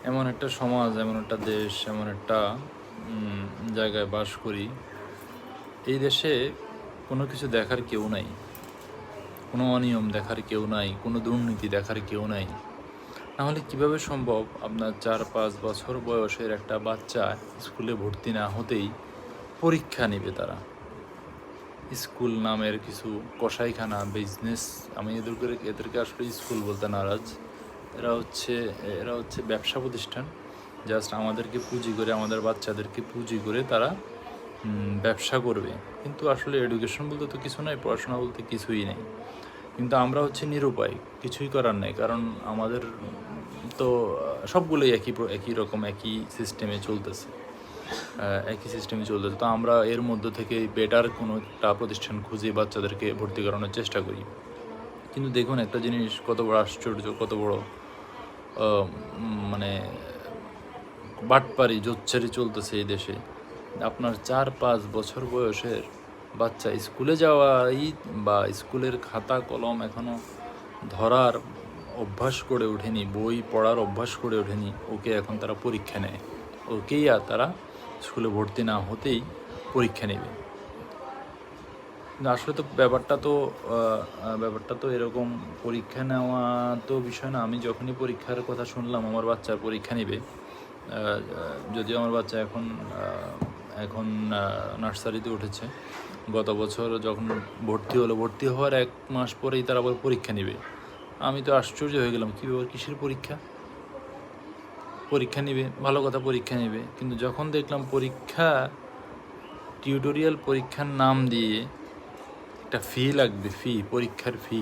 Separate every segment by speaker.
Speaker 1: এমন একটা সমাজ, এমন একটা দেশ, এমন একটা জায়গায় বাস করি, এই দেশে কোনো কিছু দেখার কেউ নাই, কোনো অনিয়ম দেখার কেউ নাই, কোনো দুর্নীতি দেখার কেউ নাই। নাহলে কীভাবে সম্ভব আপনার 4-5 বছর বয়সের একটা বাচ্চা স্কুলে ভর্তি না হতেই পরীক্ষা নেবে তারা? স্কুল নামের কিছু কসাইখানা, বিজনেস, আমি এদেরকে আসলে স্কুল বলতে নারাজ। এরা হচ্ছে ব্যবসা প্রতিষ্ঠান। জাস্ট আমাদেরকে পুঁজি করে, আমাদের বাচ্চাদেরকে পুঁজি করে তারা ব্যবসা করবে। কিন্তু আসলে এডুকেশন বলতে তো কিছু নাই, পড়াশোনা বলতে কিছুই নেই। কিন্তু আমরা হচ্ছে নিরুপায়, কিছুই করার নেই। কারণ আমাদের তো সবগুলোই একই রকম, একই সিস্টেমে চলতেছে। তো আমরা এর মধ্য থেকে বেটার কোনো একটা প্রতিষ্ঠান খুঁজে বাচ্চাদেরকে ভর্তি করানোর চেষ্টা করি। কিন্তু দেখুন একটা জিনিস কত বড় আশ্চর্য, কত বড় মানে বাটপারি, জোচ্চারি চলতেছে এই দেশে। আপনার 4-5 বছর বয়সের বাচ্চা স্কুলে যাওয়াই বা স্কুলের খাতা কলম এখনও ধরার অভ্যাস করে ওঠেনি, বই পড়ার অভ্যাস করে ওঠেনি, ওকে এখন তারা পরীক্ষা নেয়। ওকেই আর তারা স্কুলে ভর্তি না হতেই পরীক্ষা নেবে। কিন্তু আসলে তো ব্যাপারটা তো এরকম। পরীক্ষা নেওয়া তো বিষয় না। আমি যখনই পরীক্ষার কথা শুনলাম, আমার বাচ্চার পরীক্ষা নেবে, যদিও আমার বাচ্চা এখন নার্সারিতে উঠেছে, গত বছর যখন ভর্তি হওয়ার 1 মাস পরেই তারা আবার পরীক্ষা নেবে। আমি তো আশ্চর্য হয়ে গেলাম, কী ব্যাপার, কিসের পরীক্ষা নেবে? ভালো কথা, পরীক্ষা নেবে, কিন্তু যখন দেখলাম টিউটোরিয়াল পরীক্ষার নাম দিয়ে একটা ফি লাগবে, পরীক্ষার ফি,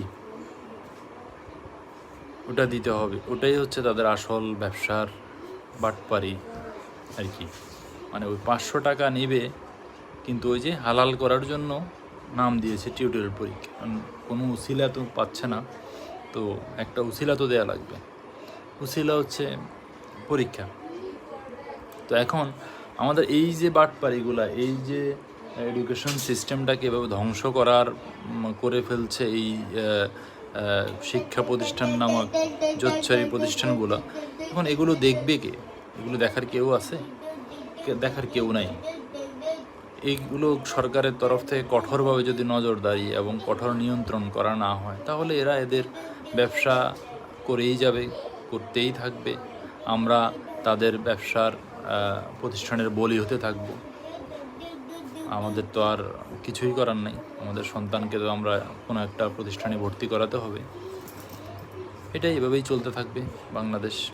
Speaker 1: ওটা দিতে হবে। ওটাই হচ্ছে তাদের আসল ব্যবসার বাটপারি আর কি। মানে ওই 500 টাকা নেবে, কিন্তু ওই যে হালাল করার জন্য নাম দিয়েছে টিউটোরিয়াল পরীক্ষা। কোনো উসিলা তো পাচ্ছে না, তো একটা উসিলা তো দেওয়া লাগবে। উসিলা হচ্ছে পরীক্ষা। তো এখন আমাদের এই যে বাটপারিগুলা, এই যে এডুকেশন সিস্টেমটাকে এভাবে ধ্বংস করে ফেলছে এই শিক্ষা প্রতিষ্ঠান নামক জোচ্চারি প্রতিষ্ঠানগুলো, এখন এগুলো দেখবে কে? এগুলো দেখার কেউ আছে? দেখার কেউ নাই। এইগুলো সরকারের তরফ থেকে কঠোরভাবে যদি নজরদারি এবং কঠোর নিয়ন্ত্রণ করা না হয়, তাহলে এরা এদের ব্যবসা করেই যাবে, করতেই থাকবে। আমরা তাদের ব্যবসার প্রতিষ্ঠানের বলি হতে থাকব। আমাদের তো আর কিছুই করার নেই। আমাদের সন্তানকে তো আমরা কোনো একটা প্রতিষ্ঠানে ভর্তি করাতে হবে। এটাই এভাবেই চলতে থাকবে বাংলাদেশ।